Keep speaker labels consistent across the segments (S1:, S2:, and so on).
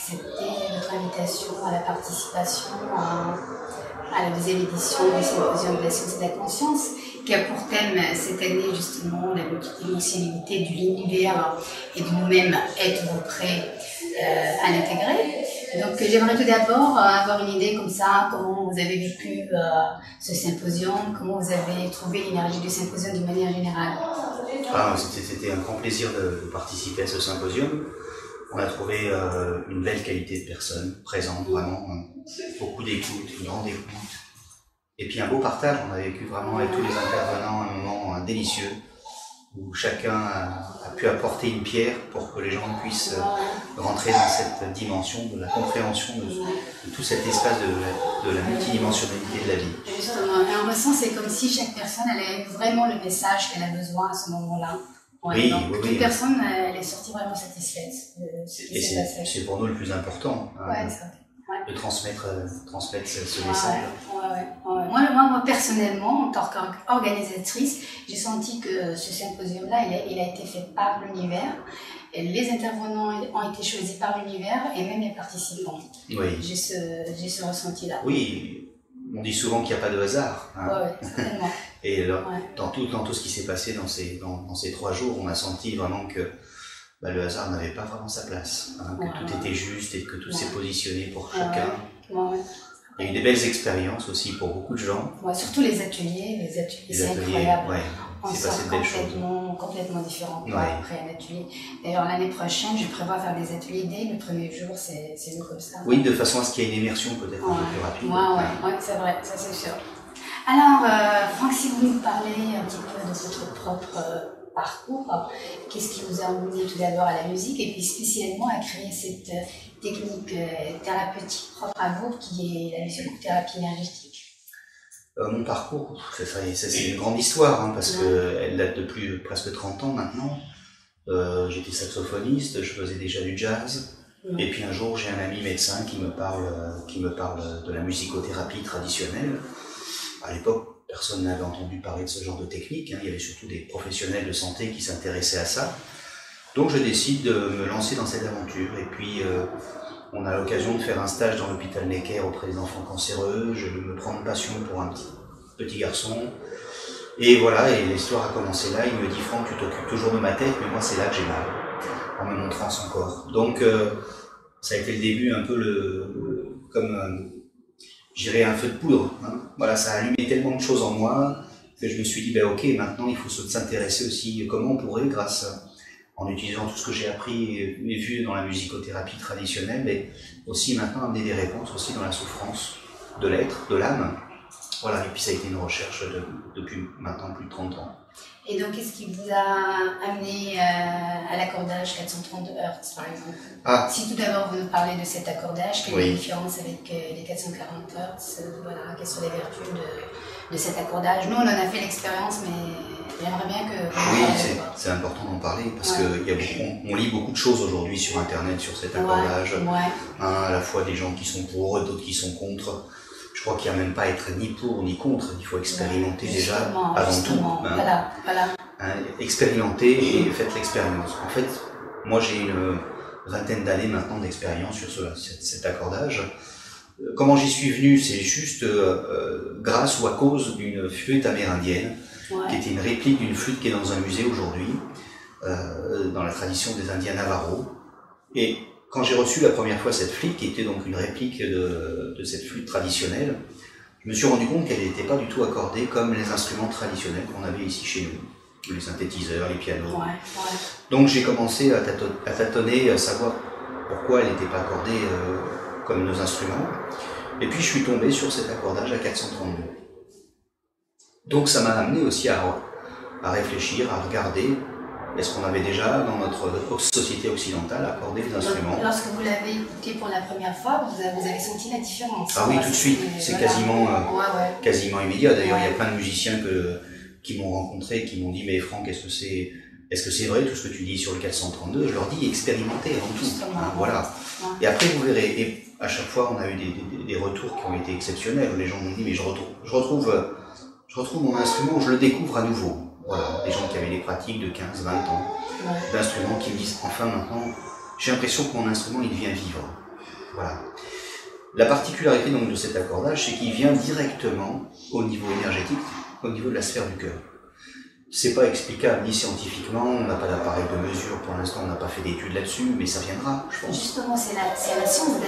S1: accepté notre invitation à la participation à la deuxième édition du Symposium de la science et de la conscience, qui a pour thème cette année justement la multidimensionnalité de l'univers et de nous-mêmes. Êtes-vous prêts à l'intégrer? Donc j'aimerais tout d'abord avoir une idée comme ça, comment vous avez vécu ce symposium, comment vous avez trouvé l'énergie du symposium d'une manière générale.
S2: C'était un grand plaisir de participer à ce symposium. On a trouvé une belle qualité de personnes présentes, vraiment, beaucoup d'écoute, une grande écoute. Et puis un beau partage, on a vécu vraiment avec tous les intervenants un moment délicieux, où chacun a pu apporter une pierre pour que les gens puissent rentrer dans cette dimension de la compréhension de tout cet espace de la multidimensionnalité de la vie.
S1: Justement, et en ressent, c'est comme si chaque personne elle avait vraiment le message qu'elle a besoin à ce moment-là.
S2: Oui,
S1: toute personne elle est sortie vraiment satisfaite de ce qui s'est passé.
S2: C'est pour nous le plus important, de transmettre ce message.
S1: Moi, personnellement, en tant qu'organisatrice, j'ai senti que ce symposium-là, il a été fait par l'univers. Les intervenants ont été choisis par l'univers et même les participants.
S2: Oui.
S1: J'ai ce ressenti-là.
S2: Oui, on dit souvent qu'il n'y a pas de hasard.
S1: Certainement.
S2: Et dans tout ce qui s'est passé dans ces 3 jours, on a senti vraiment que le hasard n'avait pas vraiment sa place, que tout était juste et que tout s'est positionné pour chacun. Il y a eu des belles expériences aussi pour beaucoup de gens.
S1: Surtout les ateliers, c'est incroyable. On
S2: s'est passé de belles choses.
S1: Complètement différent après un atelier. D'ailleurs, l'année prochaine, je prévois faire des ateliers dès le premier jour, c'est mieux comme ça.
S2: Oui, de façon à ce qu'il y ait une immersion peut-être un peu plus rapide.
S1: Oui, c'est vrai, ça c'est sûr. Alors, Franck, si vous nous parlez un petit peu de votre propre parcours, qu'est-ce qui vous a amené tout d'abord à la musique et puis spécialement à créer cette technique thérapeutique propre à vous qui est la musicothérapie énergétique?
S2: Mon parcours, c'est une grande histoire parce qu'elle date de presque 30 ans maintenant. J'étais saxophoniste, je faisais déjà du jazz. Et puis un jour, j'ai un ami médecin qui me parle de la musicothérapie traditionnelle. À l'époque, personne n'avait entendu parler de ce genre de technique. Il y avait surtout des professionnels de santé qui s'intéressaient à ça. Donc je décide de me lancer dans cette aventure. Et puis on a l'occasion de faire un stage dans l'hôpital Necker auprès des enfants cancéreux. Je me prends de passion pour un petit garçon. Et voilà, et l'histoire a commencé là. Il me dit « Franck, tu t'occupes toujours de ma tête, mais moi c'est là que j'ai mal. » En me montrant son corps. Donc ça a été le début un peu comme je dirais un feu de poudre. Voilà, ça a allumé tellement de choses en moi que je me suis dit ok, maintenant il faut s'intéresser aussi comment on pourrait, en utilisant tout ce que j'ai appris et vu dans la musicothérapie traditionnelle, mais aussi maintenant amener des réponses aussi dans la souffrance de l'être, de l'âme. Voilà, et puis ça a été une recherche depuis maintenant plus de 30 ans.
S1: Et donc, qu'est-ce qui vous a amené à l'accordage 432 Hz, par exemple? Si tout d'abord vous nous parlez de cet accordage, quelle est la différence avec les 440 Hz? Voilà, quelles sont les vertus de cet accordage? Nous, on en a fait l'expérience, mais j'aimerais bien que vous
S2: Oui, c'est important d'en parler, parce qu'on lit beaucoup de choses aujourd'hui sur Internet, sur cet accordage. À la fois des gens qui sont pour, d'autres qui sont contre. Je crois qu'il n'y a même pas à être ni pour ni contre, il faut expérimenter déjà avant tout. Expérimenter et faites l'expérience. En fait, moi j'ai une vingtaine d'années maintenant d'expérience sur cet accordage. Comment j'y suis venu, c'est juste grâce ou à cause d'une flûte amérindienne, qui était une réplique d'une flûte qui est dans un musée aujourd'hui, dans la tradition des Indiens Navarro. Et quand j'ai reçu la première fois cette flûte, qui était donc une réplique de cette flûte traditionnelle, je me suis rendu compte qu'elle n'était pas du tout accordée comme les instruments traditionnels qu'on avait ici chez nous, les synthétiseurs, les pianos. Donc j'ai commencé à tâtonner, à savoir pourquoi elle n'était pas accordée comme nos instruments. Et puis je suis tombé sur cet accordage à 432. Donc ça m'a amené aussi à réfléchir, à regarder. Est-ce qu'on avait déjà, dans notre société occidentale, accordé des instruments?
S1: Donc, lorsque vous l'avez écouté pour la première fois, vous avez senti la différence?
S2: Ah oui, tout de suite. C'est quasiment immédiat. D'ailleurs, il y a plein de musiciens qui m'ont rencontré, qui m'ont dit « Mais Franck, est-ce que c'est vrai tout ce que tu dis sur le 432 ?» Je leur dis « Expérimentez avant tout. » Voilà. Et après, vous verrez. Et à chaque fois, on a eu des retours qui ont été exceptionnels. Les gens m'ont dit « Mais je retrouve mon instrument, je le découvre à nouveau. » Voilà, des gens qui avaient des pratiques de 15, 20 ans, d'instruments qui me disent enfin maintenant, j'ai l'impression que mon instrument il devient vivant. Voilà. La particularité donc de cet accordage, c'est qu'il vient directement au niveau énergétique, au niveau de la sphère du cœur. C'est pas explicable ni scientifiquement, on n'a pas d'appareil de mesure pour l'instant, on n'a pas fait d'études là-dessus, mais ça viendra, je pense.
S1: Justement, c'est la science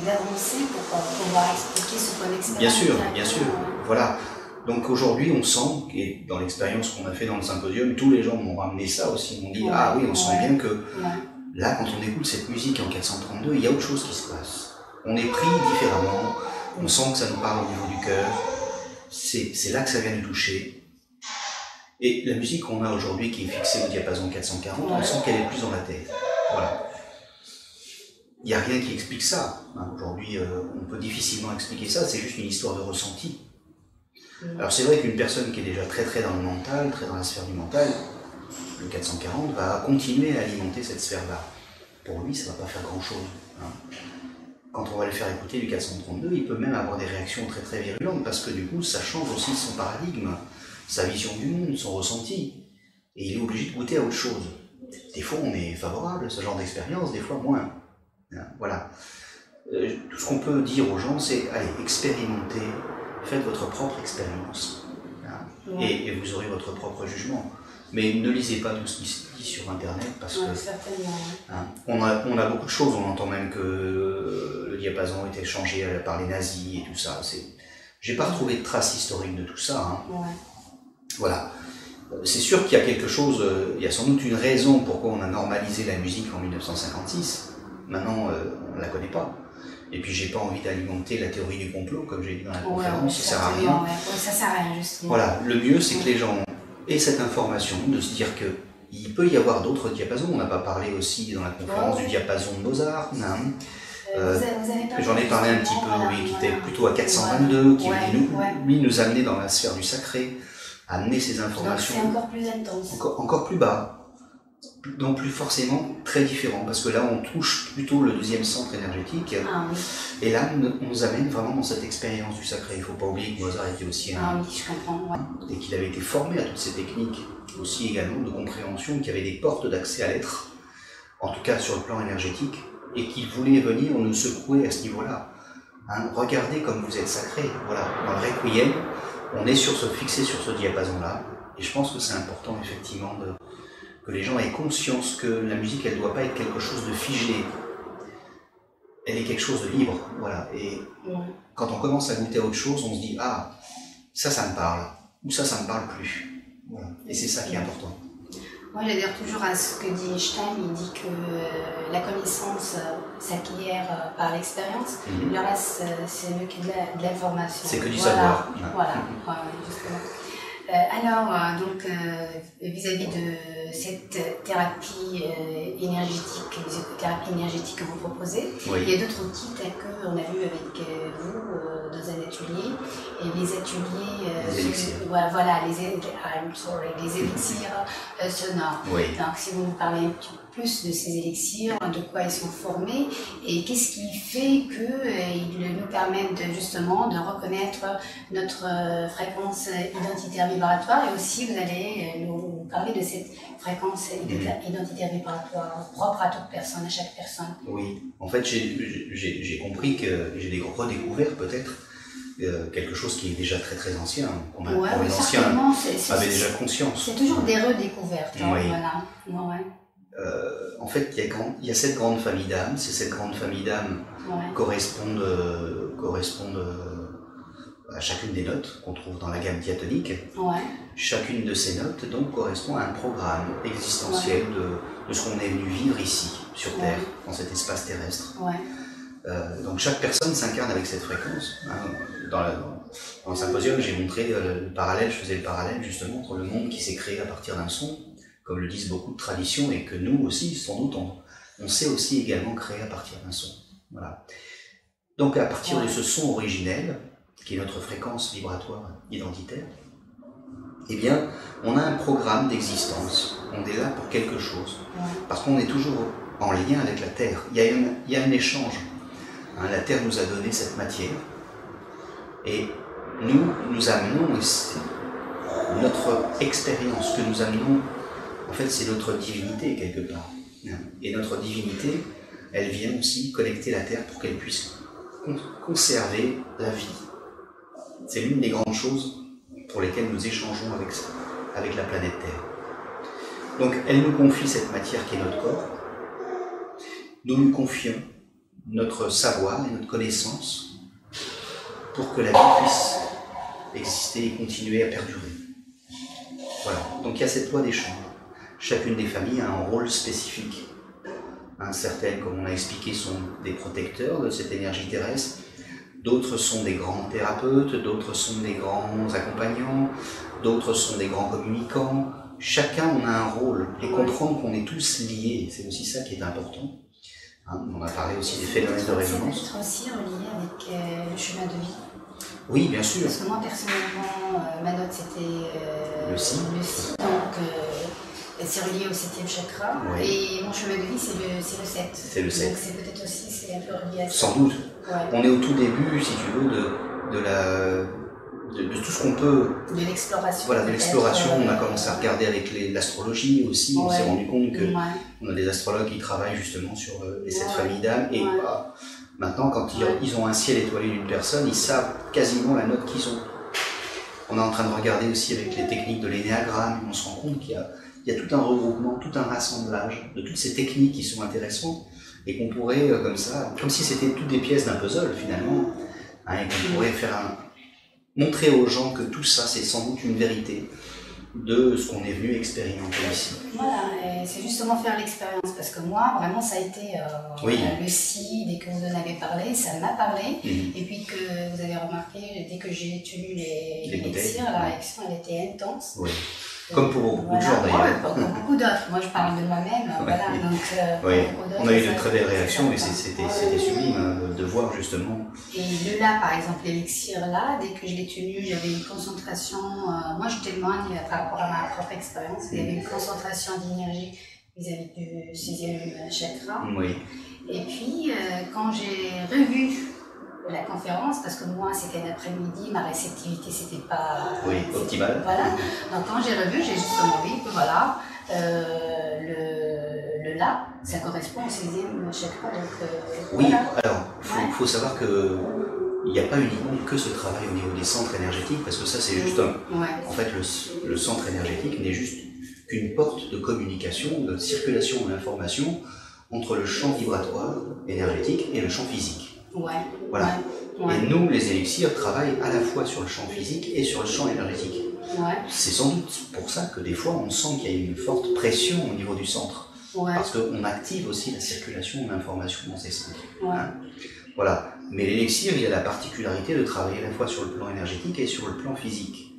S1: d'avancer pour pouvoir expliquer ce qu'on expérimente.
S2: Bien sûr, voilà. Donc aujourd'hui, on sent, et dans l'expérience qu'on a fait dans le symposium, tous les gens m'ont ramené ça aussi, m'ont dit ah oui, on sent bien que là, quand on écoute cette musique en 432, il y a autre chose qui se passe. On est pris différemment, on sent que ça nous parle au niveau du cœur, c'est là que ça vient nous toucher. Et la musique qu'on a aujourd'hui, qui est fixée au diapason 440, on sent qu'elle est plus dans la tête. Voilà. Il n'y a rien qui explique ça. Aujourd'hui, on peut difficilement expliquer ça, c'est juste une histoire de ressenti. Alors c'est vrai qu'une personne qui est déjà très dans le mental, très dans la sphère du mental, le 440 va continuer à alimenter cette sphère-là. Pour lui, ça ne va pas faire grand-chose. Quand on va le faire écouter du 432, il peut même avoir des réactions très virulentes, parce que du coup, ça change aussi son paradigme, sa vision du monde, son ressenti. Et il est obligé de goûter à autre chose. Des fois, on est favorable à ce genre d'expérience, des fois moins. Voilà. Tout ce qu'on peut dire aux gens, c'est allez, expérimentez, faites votre propre expérience. Et vous aurez votre propre jugement. Mais ne lisez pas tout ce qui se dit sur Internet, parce que on a beaucoup de choses, on entend même que le diapason a été changé par les nazis et tout ça. J'ai pas retrouvé de traces historiques de tout ça. Voilà. C'est sûr qu'il y a quelque chose, il y a sans doute une raison pourquoi on a normalisé la musique en 1956. Maintenant, on ne la connaît pas. Et puis, j'ai pas envie d'alimenter la théorie du complot, comme j'ai dit dans la conférence, ça sert à rien.
S1: Ça sert à rien, justement.
S2: Voilà, le mieux, c'est que les gens aient cette information, de se dire qu'il peut y avoir d'autres diapasons. On n'a pas parlé aussi dans la conférence du diapason de Mozart. J'en ai parlé un petit peu, qui était plutôt à 422, qui venait nous amener dans la sphère du sacré, amener ces informations.
S1: Donc c'est encore plus intense.
S2: Encore plus bas. Donc plus forcément très différent, parce que là on touche plutôt le deuxième centre énergétique, et là on nous amène vraiment dans cette expérience du sacré. Il ne faut pas oublier que Mozart était aussi et qu'il avait été formé à toutes ces techniques, aussi également de compréhension, qu'il y avait des portes d'accès à l'être, en tout cas sur le plan énergétique, et qu'il voulait venir nous secouer à ce niveau-là. Regardez comme vous êtes sacré, voilà, dans le requiem, on est fixé sur ce diapason-là, et je pense que c'est important effectivement que les gens aient conscience que la musique, elle ne doit pas être quelque chose de figé. Elle est quelque chose de libre, voilà. Et quand on commence à goûter à autre chose, on se dit « Ah, ça me parle » ou « ça me parle plus ». Voilà. Et c'est ça qui est important.
S1: Moi, j'adhère toujours à ce que dit Einstein. Il dit que la connaissance s'acquiert par l'expérience. Le reste, c'est mieux que de l'information.
S2: C'est que du savoir.
S1: Voilà, justement. Alors, donc, vis-à-vis de cette thérapie énergétique que vous proposez, il y a d'autres outils tels qu'on a vu avec vous dans un atelier, et les ateliers, les élixirs sonores. Donc, si vous nous parlez un petit peu plus de ces élixirs, de quoi ils sont formés, et qu'est-ce qui fait qu'ils nous permettent justement de reconnaître notre fréquence identitaire vibratoire, et aussi vous allez nous parler de cette fréquence identitaire vibratoire propre à toute personne, à chaque personne.
S2: Oui, en fait j'ai compris que j'ai redécouvert peut-être quelque chose qui est déjà très ancien, qu'on a les anciens avaient déjà conscience.
S1: C'est toujours des redécouvertes, voilà.
S2: En fait, il y a cette grande famille d'âmes, cette grande famille d'âmes correspondent à chacune des notes qu'on trouve dans la gamme diatonique. Chacune de ces notes donc correspond à un programme existentiel de ce qu'on est venu vivre ici, sur Terre, dans cet espace terrestre. Donc chaque personne s'incarne avec cette fréquence. Dans le symposium, j'ai montré je faisais le parallèle justement entre le monde qui s'est créé à partir d'un son, comme le disent beaucoup de traditions, et que nous aussi, sans doute, on sait aussi également créer à partir d'un son. Voilà. Donc à partir de ce son originel, qui est notre fréquence vibratoire identitaire, eh bien, on a un programme d'existence. On est là pour quelque chose. Parce qu'on est toujours en lien avec la Terre. Il y a un échange. La Terre nous a donné cette matière. Et nous amenons ici notre expérience, que nous amenons, en fait, c'est notre divinité quelque part. Et notre divinité, elle vient aussi connecter la Terre pour qu'elle puisse conserver la vie. C'est l'une des grandes choses pour lesquelles nous échangeons avec la planète Terre. Donc elle nous confie cette matière qui est notre corps. Nous lui confions notre savoir et notre connaissance pour que la vie puisse exister et continuer à perdurer. Voilà, donc il y a cette loi d'échange. Chacune des familles a un rôle spécifique. Certaines, comme on a expliqué, sont des protecteurs de cette énergie terrestre. D'autres sont des grands thérapeutes, d'autres sont des grands accompagnants, d'autres sont des grands communicants. Chacun en a un rôle, et comprendre qu'on est tous liés, c'est aussi ça qui est important. On a parlé aussi des phénomènes de résonance.
S1: C'est peut-être aussi relié avec le chemin de vie.
S2: Oui, bien sûr.
S1: Parce que moi, personnellement, ma note, c'était
S2: le si.
S1: Donc, c'est relié au 7e chakra.
S2: Oui.
S1: Et mon chemin de vie, c'est le 7.
S2: C'est le 7.
S1: Donc, c'est peut-être aussi, c'est un peu relié à ça.
S2: Sans doute.
S1: Ouais.
S2: On est au tout début, si tu veux, de tout ce qu'on peut.
S1: De l'exploration.
S2: Voilà, de l'exploration. On a commencé à regarder avec l'astrologie aussi. On s'est rendu compte que on a des astrologues qui travaillent justement sur les 7 familles d'âmes. Et maintenant, quand ils ont un ciel étoilé d'une personne, ils savent quasiment la note qu'ils ont. On est en train de regarder aussi avec les techniques de l'énéagramme. On se rend compte qu'il y a tout un regroupement, tout un rassemblage de toutes ces techniques qui sont intéressantes et qu'on pourrait, comme ça, comme si c'était toutes des pièces d'un puzzle finalement, et qu'on pourrait montrer aux gens que tout ça, c'est sans doute une vérité de ce qu'on est venu expérimenter ici.
S1: Voilà, et c'est justement faire l'expérience, parce que moi, vraiment, ça a été le si, dès que vous en avez parlé, ça m'a parlé, et puis que vous avez remarqué, dès que j'ai tenu les élixirs, la réaction, elle était intense.
S2: Oui. Comme pour beaucoup de gens d'ailleurs.
S1: Pour beaucoup d'autres. Moi je parle de moi-même. Voilà, donc,
S2: on a eu de très belles réactions et c'était sublime de voir justement.
S1: Et de là, par exemple, l'élixir là, dès que je l'ai tenu, j'avais une concentration. Moi je témoigne par rapport à ma propre expérience. Il y avait une concentration d'énergie vis-à-vis du 6e chakra.
S2: Oui.
S1: Et puis quand j'ai revu la conférence, parce que moi c'était l'après-midi, ma réceptivité c'était pas
S2: optimale.
S1: Voilà. Donc quand j'ai revu, j'ai justement vu que voilà, le là, ça correspond au 6e chakra.
S2: Oui, voilà. Alors faut savoir que il n'y a pas uniquement que ce travail au niveau des centres énergétiques, parce que ça c'est juste en fait le centre énergétique n'est juste qu'une porte de communication, de circulation de l'information entre le champ vibratoire énergétique et le champ physique. Voilà. Et nous, les élixirs, travaillent à la fois sur le champ physique et sur le champ énergétique. C'est sans doute pour ça que des fois, on sent qu'il y a une forte pression au niveau du centre. Parce qu'on active aussi la circulation de l'information dans ces centres. Voilà. Mais l'élixir, il a la particularité de travailler à la fois sur le plan énergétique et sur le plan physique.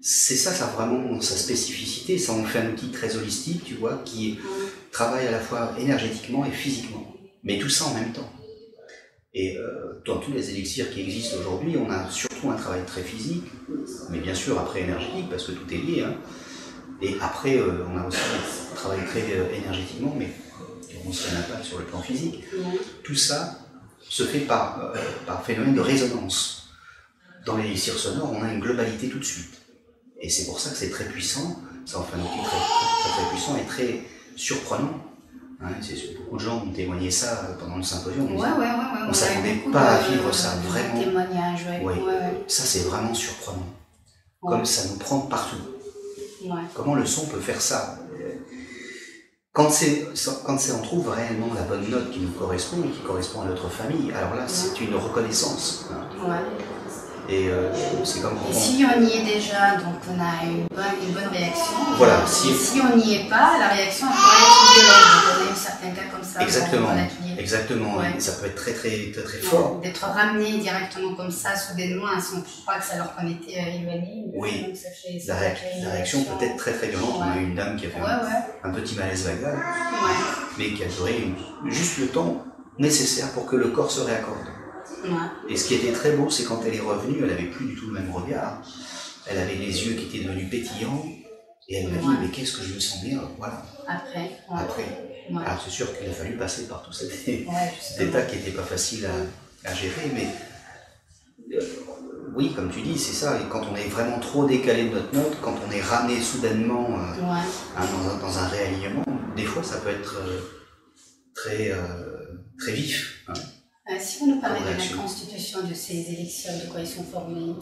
S2: C'est ça vraiment sa spécificité. Ça en fait un outil très holistique, tu vois, qui travaille à la fois énergétiquement et physiquement. Mais tout ça en même temps. Et dans tous les élixirs qui existent aujourd'hui, on a surtout un travail très physique, mais bien sûr après énergétique, parce que tout est lié. Et après, on a aussi un travail très énergétiquement, mais qui a aussi un impact sur le plan physique. Tout ça se fait par phénomène de résonance. Dans l'élixir sonore, on a une globalité tout de suite. Et c'est pour ça que c'est très puissant, ça en fait un outil très puissant et très surprenant. Beaucoup de gens ont témoigné ça pendant le symposium. On ne s'attendait pas à vivre ça, vraiment.
S1: Témoignages,
S2: Ça, c'est vraiment surprenant. Comme ça nous prend partout. Comment le son peut faire ça? Quand on trouve réellement la bonne note qui nous correspond, qui correspond à notre famille, alors là, c'est une reconnaissance. Et c'est comme
S1: et si on y est déjà, donc on a une bonne réaction.
S2: Voilà.
S1: Si on n'y est pas, la réaction pourrait être violente. On a eu certains cas comme ça.
S2: Exactement. Ça peut être très fort.
S1: D'être ramené directement comme ça, soudainement, sans croire que ça leur connaissait éloigné.
S2: Oui. Donc la réaction peut être très violente. On a eu une dame qui a fait un petit malaise vagal, mais qui a duré juste le temps nécessaire pour que le corps se réaccorde. Et ce qui était très beau, c'est quand elle est revenue, elle n'avait plus du tout le même regard. Elle avait les yeux qui étaient devenus pétillants. Et elle m'a dit, mais qu'est-ce que je me sens bien, voilà. Après. Alors c'est sûr qu'il a fallu passer par tout cet état qui n'était pas facile à gérer, mais oui, comme tu dis, c'est ça. Et quand on est vraiment trop décalé de notre note, quand on est ramené soudainement dans un réalignement, des fois ça peut être très vifs. Hein.
S1: Si vous nous parlez de la constitution de ces élixirs, de quoi ils sont formés?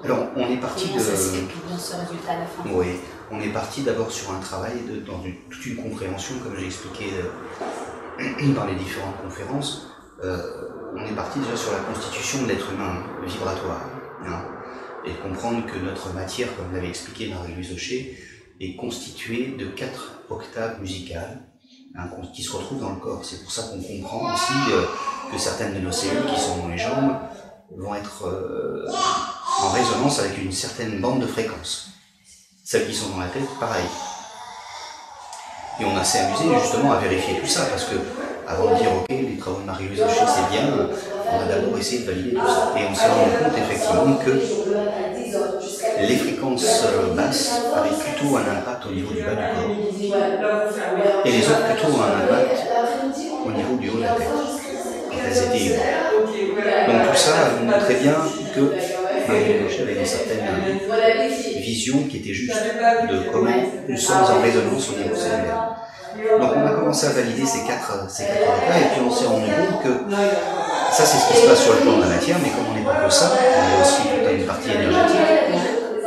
S2: Alors, on est parti
S1: Comment ça se fait qu'ils donnent ce résultat à la fin?
S2: Oui, on est parti d'abord sur un travail dans toute une compréhension, comme j'ai expliqué dans les différentes conférences. On est parti déjà sur la constitution de l'être humain vibratoire. Hein, et comprendre que notre matière, comme l'avait expliqué Marie-Louise Hochet, est constituée de 4 octaves musicales, hein, qui se retrouvent dans le corps. C'est pour ça qu'on comprend aussi que certaines de nos cellules qui sont dans les jambes vont être en résonance avec une certaine bande de fréquences. Celles qui sont dans la tête, pareil. Et on s'est amusé justement à vérifier tout ça, parce que avant de dire ok, les travaux de Marie-Louise Hochet c'est bien, on a d'abord essayé de valider tout ça. Et on s'est rendu compte effectivement que les fréquences basses avaient plutôt un impact au niveau du bas du corps, et les autres plutôt un impact au niveau du haut de la tête. Et elles étaient égales. Donc tout ça vous montrait bien que Marie-Louise Hochet avait une certaine vision qui était juste de comment nous sommes en résonance au niveau cellulaire. Donc on a commencé à valider ces quatre états, et puis on s'est rendu compte que ça c'est ce qui se passe sur le plan de la matière, mais comme on n'est pas que ça, on est aussi toute une partie énergétique.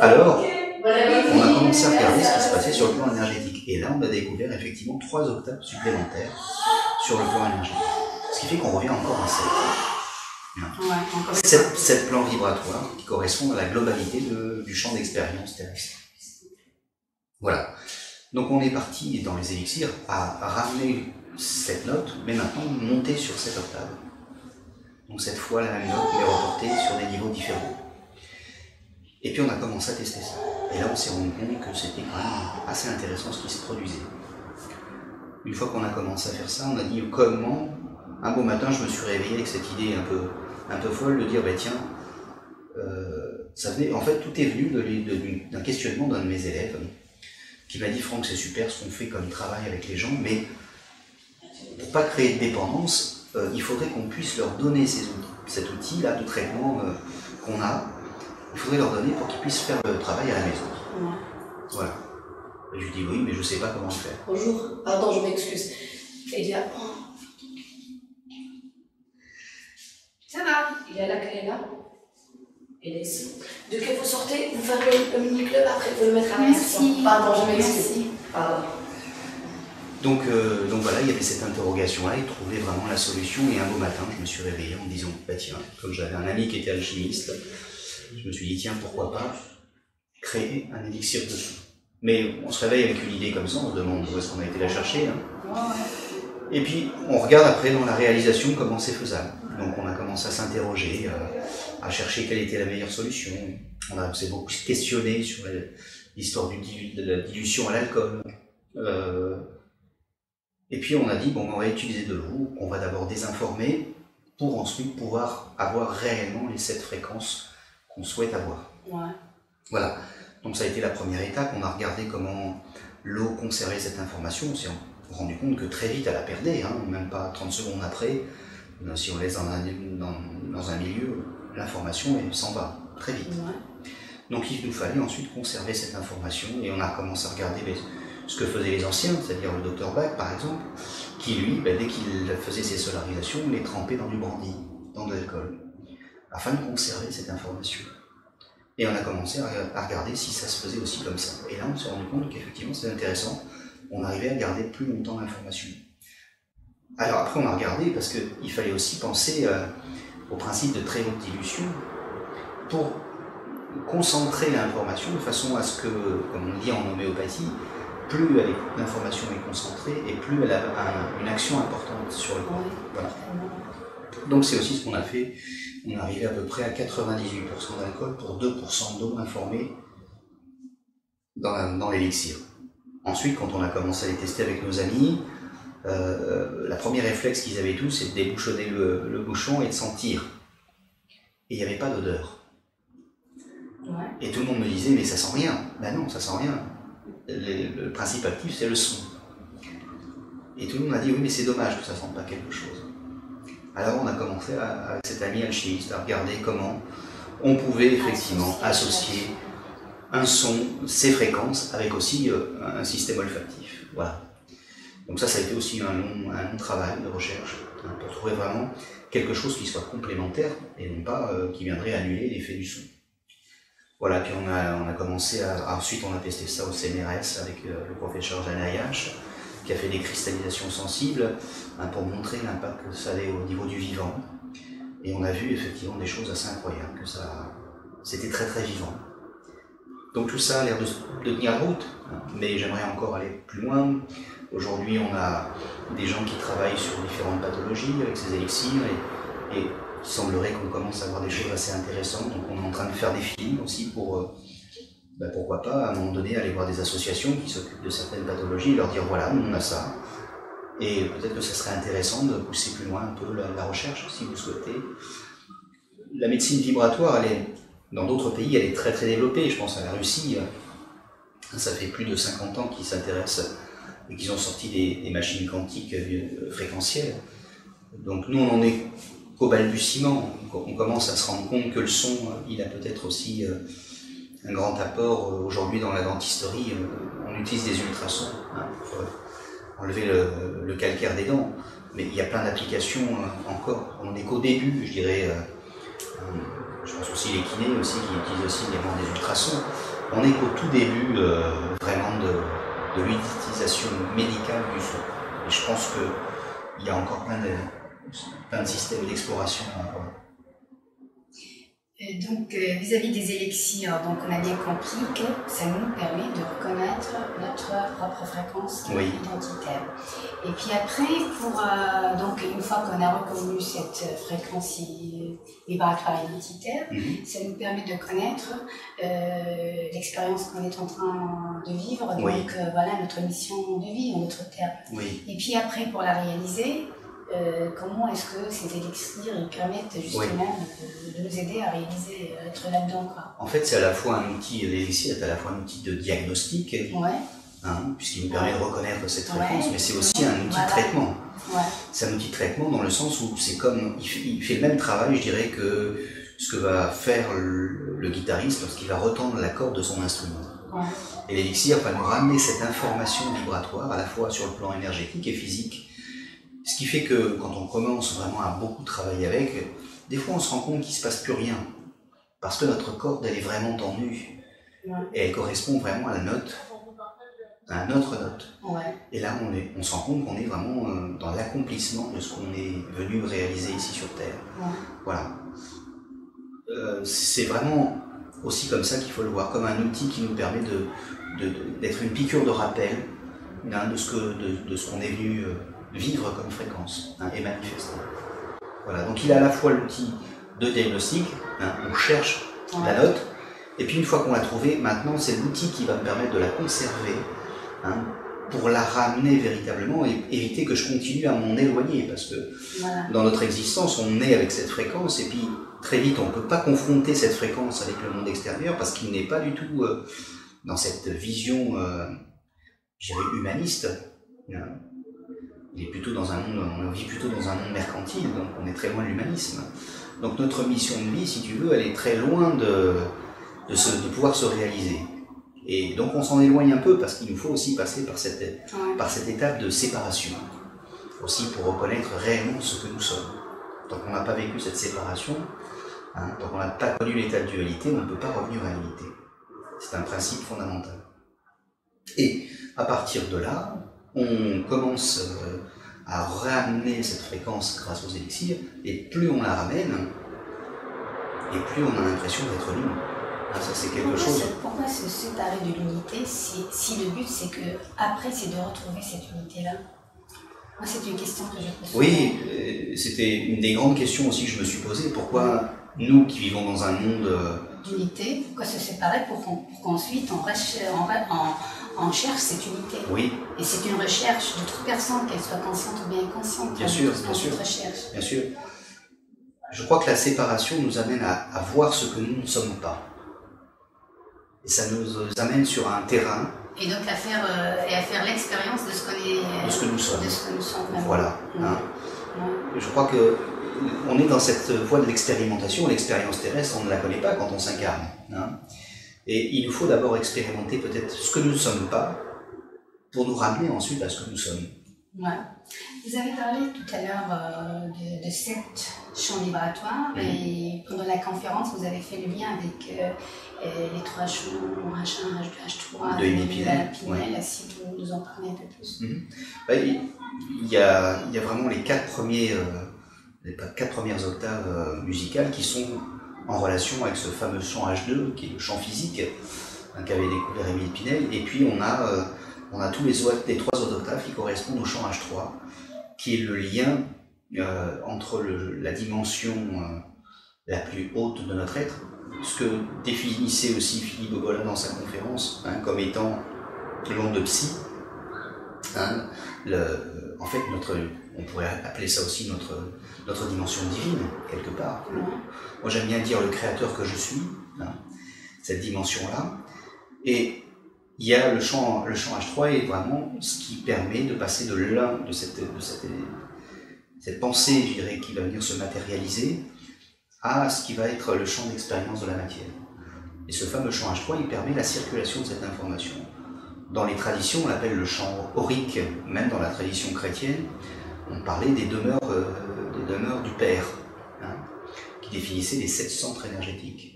S2: Alors, on a commencé à regarder ce qui se passait sur le plan énergétique. Et là, on a découvert effectivement 3 octaves supplémentaires sur le plan énergétique. Ce qui fait qu'on revient encore à 7 plans vibratoires qui correspondent à la globalité du champ d'expérience terrestre. Voilà. Donc on est parti dans les élixirs à ramener cette note, mais maintenant monter sur cette octave. Donc cette fois, la même note, mais reportée sur des niveaux différents. Et puis on a commencé à tester ça. Et là on s'est rendu compte que c'était quand même assez intéressant ce qui se produisait. Une fois qu'on a commencé à faire ça, on a dit comment, un beau matin je me suis réveillé avec cette idée un peu folle de dire, bah, tiens, ça venait, en fait tout est venu d'un questionnement d'un de mes élèves, qui m'a dit, Franck, c'est super ce qu'on fait comme travail avec les gens, mais pour ne pas créer de dépendance, il faudrait qu'on puisse leur donner cet outil-là de traitement qu'on a, il faudrait leur donner pour qu'ils puissent faire le travail à la maison. Ouais. Voilà. Et je lui dis, oui, mais je ne sais pas comment le faire.
S3: Bonjour, pardon, je m'excuse. Et il y a...
S1: Ça va.
S3: Il y a la clé là. Et là ici. Dès que vous sortez, vous fermez le mini-club, après vous le mettre à la maison. Pardon, je m'excuse. Pardon.
S2: Donc voilà, il y avait cette interrogation-là, et trouver vraiment la solution. Et un beau matin, je me suis réveillé en me disant, bah tiens, comme j'avais un ami qui était alchimiste, je me suis dit, tiens, pourquoi pas créer un élixir de son. Mais on se réveille avec une idée comme ça, on se demande où est-ce qu'on a été la chercher. Hein. Et puis, on regarde après dans la réalisation comment c'est faisable. Donc on a commencé à s'interroger, à chercher quelle était la meilleure solution. On s'est beaucoup questionné sur l'histoire de la dilution à l'alcool. Et puis on a dit, bon, on va utiliser de l'eau, on va d'abord désinformer, pour ensuite pouvoir avoir réellement les 7 fréquences qu'on souhaite avoir. Ouais. Voilà. Donc ça a été la première étape, on a regardé comment l'eau conservait cette information, on s'est rendu compte que très vite elle la perdait, hein, même pas 30 secondes après, si on laisse dans un milieu, l'information s'en va très vite. Ouais. Donc il nous fallait ensuite conserver cette information, et on a commencé à regarder ce que faisaient les anciens, c'est-à-dire le docteur Bach par exemple, qui lui, dès qu'il faisait ses solarisations, les trempait dans du brandy, dans de l'alcool, afin de conserver cette information. Et on a commencé à regarder si ça se faisait aussi comme ça. Et là, on s'est rendu compte qu'effectivement, c'était intéressant. On arrivait à garder plus longtemps l'information. Alors après, on a regardé parce qu'il fallait aussi penser au principe de très haute dilution pour concentrer l'information de façon à ce que, comme on dit en homéopathie, plus l'information est concentrée et plus elle a une action importante sur le corps. Voilà. Donc c'est aussi ce qu'on a fait. On est arrivé à peu près à 98% d'alcool pour 2% d'eau informée dans l'élixir. Ensuite, quand on a commencé à les tester avec nos amis, la première réflexe qu'ils avaient tous, c'est de débouchonner le bouchon et de sentir. Et il n'y avait pas d'odeur. Ouais. Et tout le monde me disait, mais ça sent rien. Ben non, ça sent rien. Le principe actif, c'est le son. Et tout le monde m'a dit, oui, mais c'est dommage que ça ne sente pas quelque chose. Alors on a commencé avec cet ami alchimiste à regarder comment on pouvait effectivement associer un son, ses fréquences, avec aussi un système olfactif. Voilà. Donc ça a été aussi un long travail de recherche pour trouver vraiment quelque chose qui soit complémentaire et non pas qui viendrait annuler l'effet du son. Voilà, puis on a commencé ensuite on a testé ça au CNRS avec le professeur Janayach, qui a fait des cristallisations sensibles pour montrer l'impact que ça avait au niveau du vivant. Et on a vu effectivement des choses assez incroyables, que c'était très très vivant. Donc tout ça a l'air de tenir route, mais j'aimerais encore aller plus loin. Aujourd'hui, on a des gens qui travaillent sur différentes pathologies avec ces élixirs et il semblerait qu'on commence à voir des choses assez intéressantes. Donc on est en train de faire des films aussi pour, pourquoi pas, à un moment donné, aller voir des associations qui s'occupent de certaines pathologies et leur dire voilà, nous on a ça. Et peut-être que ça serait intéressant de pousser plus loin un peu la recherche, si vous le souhaitez. La médecine vibratoire, dans d'autres pays, elle est très très développée. Je pense à la Russie, ça fait plus de 50 ans qu'ils s'intéressent et qu'ils ont sorti des machines quantiques fréquentielles. Donc nous, on en est qu'au balbutiement. On commence à se rendre compte que le son, il a peut-être aussi un grand apport. Aujourd'hui, dans la dentisterie, on utilise des ultrasons pour enlever le calcaire des dents. Mais il y a plein d'applications encore. On n'est qu'au début, je dirais. Je pense aussi les kinés aussi, qui utilisent aussi des ultrasons. On n'est qu'au tout début vraiment de l'utilisation médicale du son. Et je pense qu'il y a encore plein de systèmes d'exploration.
S1: Donc, vis-à-vis des élixirs, donc on a bien compris que ça nous permet de reconnaître notre propre fréquence identitaire. Et puis après, donc une fois qu'on a reconnu cette fréquence vibratoire identitaire, ça nous permet de connaître l'expérience qu'on est en train de vivre, donc voilà notre mission de vie, notre terre. Et puis après, pour la réaliser, comment est-ce que ces élixirs ils permettent justement de nous aider à réaliser, être là-dedans, quoi.
S2: En fait, c'est à la fois un outil, l'élixir est à la fois un outil de diagnostic, puisqu'il nous permet de reconnaître cette fréquence, mais c'est aussi un outil de traitement. C'est un outil de traitement dans le sens où c'est comme, il fait le même travail, je dirais, que ce que va faire le guitariste lorsqu'il va retendre la corde de son instrument. Et l'élixir va nous ramener cette information vibratoire, à la fois sur le plan énergétique et physique. Ce qui fait que quand on commence vraiment à beaucoup travailler avec, des fois on se rend compte qu'il ne se passe plus rien. Parce que notre corde, elle est vraiment tendue. Et elle correspond vraiment à la note, à notre note. Et là, on se rend compte qu'on est vraiment dans l'accomplissement de ce qu'on est venu réaliser ici sur Terre. Voilà. C'est vraiment aussi comme ça qu'il faut le voir, comme un outil qui nous permet d'être une piqûre de rappel de ce qu'on est venu vivre comme fréquence et manifester. Voilà, donc il a à la fois l'outil de diagnostic, on cherche la note, et puis une fois qu'on l'a trouvée, maintenant c'est l'outil qui va me permettre de la conserver pour la ramener véritablement et éviter que je continue à m'en éloigner, parce que dans notre existence, on est avec cette fréquence, et puis très vite on ne peut pas confronter cette fréquence avec le monde extérieur, parce qu'il n'est pas du tout dans cette vision, je dirais, humaniste. Il est plutôt dans un monde, on vit plutôt dans un monde mercantile, donc on est très loin de l'humanisme. Donc notre mission de vie, si tu veux, elle est très loin de pouvoir se réaliser. Et donc on s'en éloigne un peu parce qu'il nous faut aussi passer par cette étape de séparation, aussi pour reconnaître réellement ce que nous sommes. Tant qu'on n'a pas vécu cette séparation, tant qu'on n'a pas connu l'état de dualité, on ne peut pas revenir à l'unité. C'est un principe fondamental. Et à partir de là, on commence à ramener cette fréquence grâce aux élixirs, et plus on la ramène, et plus on a l'impression d'être nous. Ça c'est quelque chose.
S1: Pourquoi se séparer de l'unité si le but c'est que après c'est de retrouver cette unité-là? Moi c'est une question que je pose.
S2: Oui, c'était une des grandes questions aussi que je me suis posée. Pourquoi nous qui vivons dans un monde
S1: d'unité, pourquoi se séparer pour qu'ensuite on cherche cette unité?
S2: Oui.
S1: Et c'est une recherche de toute personne, qu'elle soit consciente ou bien inconsciente.
S2: Bien sûr, bien sûr. Bien sûr. Je crois que la séparation nous amène à voir ce que nous ne sommes pas. Et ça nous amène sur un terrain.
S1: Et donc à faire l'expérience de ce qu'on est.
S2: De ce que nous sommes.
S1: De ce que nous sommes.
S2: Voilà. Je crois que on est dans cette voie de l'expérimentation. L'expérience terrestre, on ne la connaît pas quand on s'incarne. Et il nous faut d'abord expérimenter peut-être ce que nous ne sommes pas pour nous ramener ensuite à ce que nous sommes.
S1: Ouais. Vous avez parlé tout à l'heure de 7 champs vibratoires et pendant la conférence, vous avez fait le lien avec les 3 champs H1, H2, H3
S2: de Émile Pinel.
S1: Si vous nous en parlez un peu plus.
S2: Il y a vraiment les 4 premières octaves musicales qui sont en relation avec ce fameux champ H2 qui est le champ physique qu'avait découvert Émile Pinel, et puis on a tous les 3 autres octaves qui correspondent au champ H3 qui est le lien entre la dimension la plus haute de notre être, ce que définissait aussi Philippe Bogola dans sa conférence comme étant l'onde de Psi. En fait, on pourrait appeler ça aussi notre dimension divine, quelque part. Moi, j'aime bien dire le créateur que je suis, cette dimension-là. Et il y a le champ H3 est vraiment ce qui permet de passer de cette pensée, je dirais, qui va venir se matérialiser, à ce qui va être le champ d'expérience de la matière. Et ce fameux champ H3, il permet la circulation de cette information. Dans les traditions, on l'appelle le champ aurique, même dans la tradition chrétienne, on parlait des demeures du Père, qui définissaient les 7 centres énergétiques.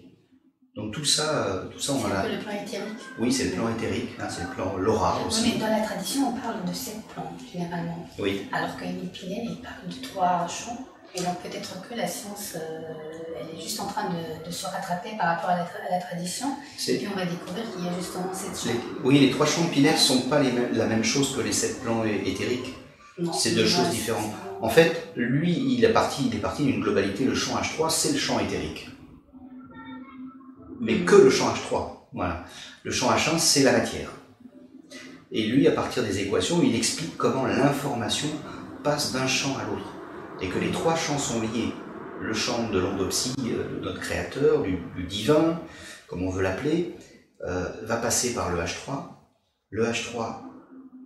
S2: Donc tout ça on a...
S1: C'est le plan éthérique.
S2: Oui, c'est le plan éthérique, c'est le plan l'aura aussi.
S1: Oui, mais dans la tradition, on parle de 7 plans, généralement.
S2: Oui.
S1: Alors qu'Émile Pinel, il parle de 3 champs. Et donc peut-être que la science, elle est juste en train de se rattraper par rapport à la tradition. Et puis on va découvrir qu'il y a justement 7 champs.
S2: Oui, les 3 champs de Pinel ne sont pas la même chose que les 7 plans éthériques. C'est 2 choses différentes. En fait, lui, il est parti d'une globalité. Le champ H3, c'est le champ éthérique. Mais que le champ H3. Voilà. Le champ H1, c'est la matière. Et lui, à partir des équations, il explique comment l'information passe d'un champ à l'autre. Et que les 3 champs sont liés. Le champ de l'endopsie, de notre créateur, du divin, comme on veut l'appeler, va passer par le H3. Le H3,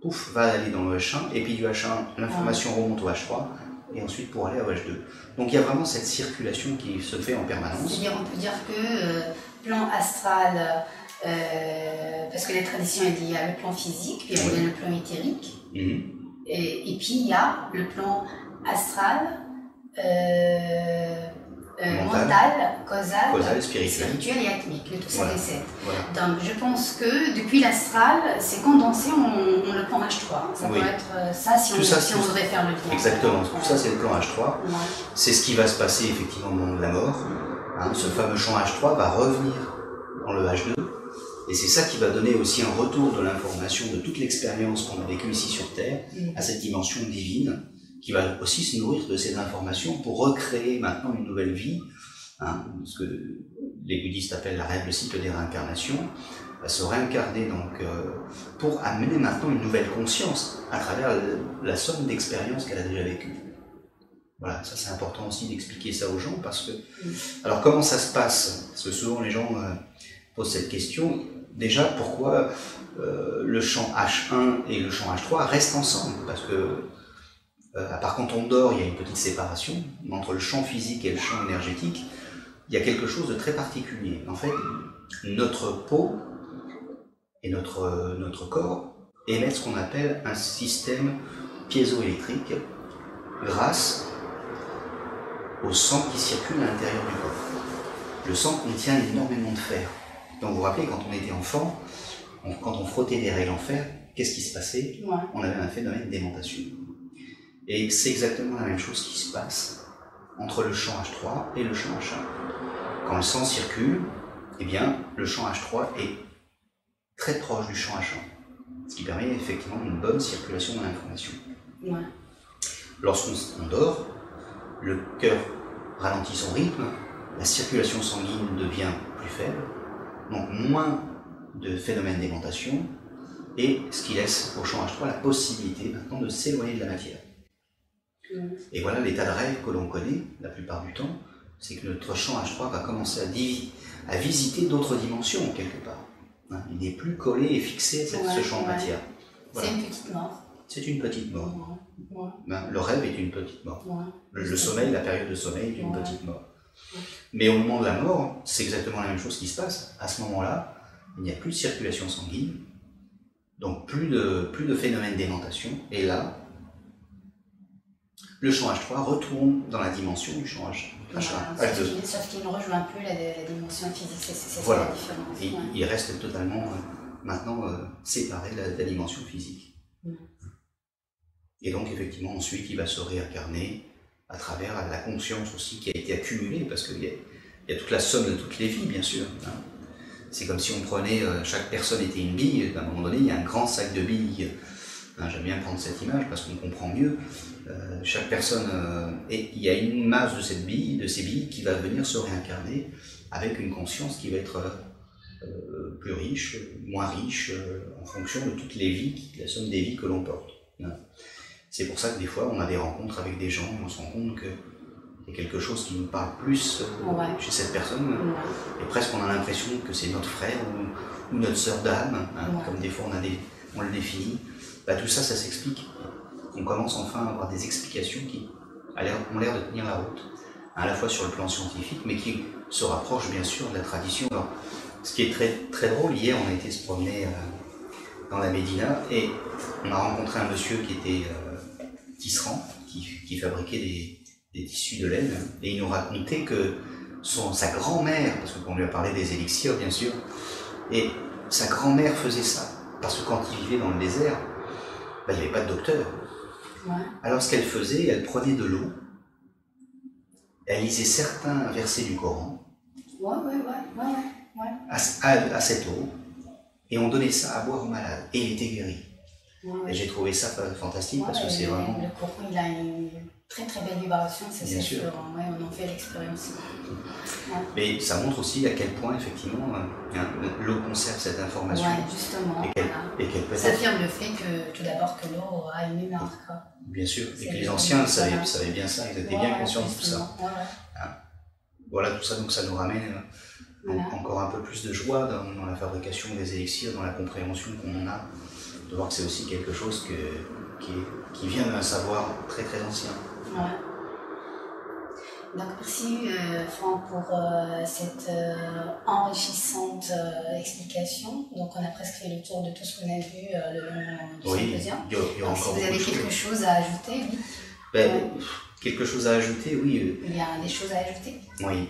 S2: pouf, va aller dans le H1, et puis du H1, l'information remonte au H3, et ensuite pour aller au H2. Donc il y a vraiment cette circulation qui se fait en permanence.
S1: C'est-à-dire, on peut dire que plan astral, parce que la tradition elle dit il y a le plan physique, puis il y a le plan éthérique, et puis il y a le plan astral, mental, causal, spirituel et atmique, le tout ça des 7. Voilà. Donc je pense que depuis l'astral, c'est condensé en le plan H3. Ça peut être ça si on voudrait faire le lien.
S2: Exactement, tout ça c'est le plan H3. C'est ce qui va se passer effectivement au moment de la mort. Ce fameux champ H3 va revenir dans le H2. Et c'est ça qui va donner aussi un retour de l'information de toute l'expérience qu'on a vécue ici sur Terre à cette dimension divine, qui va aussi se nourrir de ces informations pour recréer maintenant une nouvelle vie, ce que les bouddhistes appellent le cycle des réincarnations, va se réincarner donc pour amener maintenant une nouvelle conscience à travers la somme d'expériences qu'elle a déjà vécues. Voilà, ça c'est important aussi d'expliquer ça aux gens, parce que... Alors comment ça se passe? Parce que souvent les gens posent cette question. Déjà, pourquoi le champ H1 et le champ H3 restent ensemble? Parce que à part quand on dort, il y a une petite séparation entre le champ physique et le champ énergétique. Il y a quelque chose de très particulier. En fait, notre peau et notre corps émettent ce qu'on appelle un système piézoélectrique grâce au sang qui circule à l'intérieur du corps. Le sang contient énormément de fer. Donc vous vous rappelez, quand on était enfant, quand on frottait des règles en fer, qu'est-ce qui se passait? On avait un phénomène d'aimantation. Et c'est exactement la même chose qui se passe entre le champ H3 et le champ H1. Quand le sang circule, eh bien, le champ H3 est très proche du champ H1, ce qui permet effectivement une bonne circulation de l'information. Lorsqu'on dort, le cœur ralentit son rythme, la circulation sanguine devient plus faible, donc moins de phénomènes d'aimantation, et ce qui laisse au champ H3 la possibilité maintenant de s'éloigner de la matière. Et voilà l'état de rêve que l'on connaît la plupart du temps, c'est que notre champ H3 va commencer à visiter d'autres dimensions quelque part. Il n'est plus collé et fixé à ce champ de matière.
S1: Voilà. C'est une petite mort.
S2: C'est une petite mort. Le rêve est une petite mort. Le sommeil, la période de sommeil est une petite mort. Mais au moment de la mort, c'est exactement la même chose qui se passe. À ce moment-là, il n'y a plus de circulation sanguine, donc plus de phénomène d'aimantation, et là, le champ H3 retourne dans la dimension du champ H1, H2.
S1: Sauf qu'il ne rejoint plus la dimension physique, c'est
S2: voilà.
S1: la différence.
S2: Et il reste totalement maintenant séparé de la dimension physique. Et donc effectivement ensuite il va se réincarner à travers la conscience aussi qui a été accumulée, parce qu'il y a toute la somme de toutes les vies bien sûr. Hein. C'est comme si on prenait, chaque personne était une bille, à un moment donné il y a un grand sac de billes. Hein, j'aime bien prendre cette image parce qu'on comprend mieux. Chaque personne, et il y a une masse de cette bille, de ces billes qui va venir se réincarner avec une conscience qui va être plus riche, moins riche, en fonction de toutes les vies, la somme des vies que l'on porte. Hein. C'est pour ça que des fois on a des rencontres avec des gens et on se rend compte qu'il y a quelque chose qui nous parle plus chez cette personne, et presque on a l'impression que c'est notre frère ou notre sœur d'âme, hein, comme des fois on le définit. Bah, tout ça, ça s'explique. On commence enfin à avoir des explications qui ont l'air de tenir la route, à la fois sur le plan scientifique, mais qui se rapprochent bien sûr de la tradition. Alors, ce qui est très, très drôle, hier on a été se promener dans la Médina et on a rencontré un monsieur qui était tisserand, qui fabriquait des tissus de laine, et il nous racontait que sa grand-mère, parce qu'on lui a parlé des élixirs bien sûr, et sa grand-mère faisait ça, parce que quand il vivait dans le désert, il n'y avait pas de docteur. Alors ce qu'elle faisait, elle prenait de l'eau, elle lisait certains versets du Coran à cette eau, et on donnait ça à boire aux malades, et il était guéri. Et j'ai trouvé ça fantastique parce que c'est vraiment...
S1: Le Coran, il a une très très belle vibration, c'est sûr. On en fait l'expérience.
S2: Mais ça montre aussi à quel point, effectivement, l'eau conserve cette information.
S1: Justement.
S2: Et qu'elle peut
S1: ça affirme le fait que, tout d'abord, que l'eau a une mémoire.
S2: Bien sûr. Et que les anciens savaient bien ça, ils étaient bien conscients de tout ça. Voilà, tout ça, donc ça nous ramène encore un peu plus de joie dans la fabrication des élixirs, dans la compréhension qu'on en a, de voir que c'est aussi quelque chose qui vient d'un savoir très très ancien.
S1: Donc merci Franck pour cette enrichissante explication. Donc on a presque fait le tour de tout ce qu'on a vu le long du symposium. Donc si vous avez quelque chose à ajouter,
S2: quelque chose à ajouter, oui.
S1: Il y a des choses à ajouter.
S2: Oui.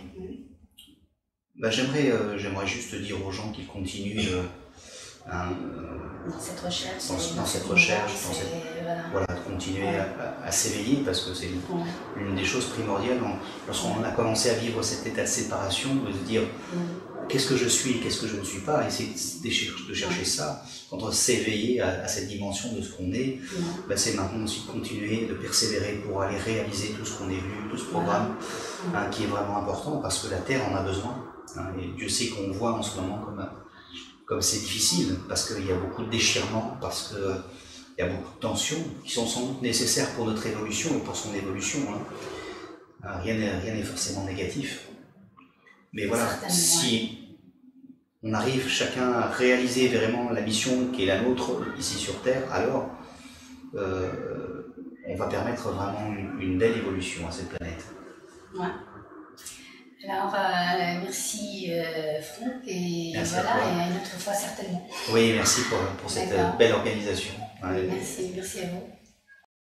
S2: J'aimerais juste dire aux gens qu'ils continuent
S1: dans cette recherche,
S2: de continuer à s'éveiller, parce que c'est l'une des choses primordiales lorsqu'on a commencé à vivre cet état de séparation, de se dire qu'est-ce que je suis et qu'est-ce que je ne suis pas, essayer de chercher ça, quand s'éveiller à cette dimension de ce qu'on est, c'est maintenant aussi de continuer, de persévérer pour aller réaliser tout ce qu'on a vu, tout ce programme qui est vraiment important, parce que la Terre en a besoin. Et Dieu sait qu'on voit en ce moment comme c'est difficile, parce qu'il y a beaucoup de déchirements, parce qu'il y a beaucoup de tensions qui sont sans doute nécessaires pour notre évolution et pour son évolution. Rien n'est forcément négatif. Mais voilà, si on arrive chacun à réaliser vraiment la mission qui est la nôtre ici sur Terre, alors on va permettre vraiment une belle évolution à cette planète.
S1: Alors, merci Franck, et merci et à une autre fois certainement.
S2: Oui, merci pour cette belle organisation.
S1: Merci à vous.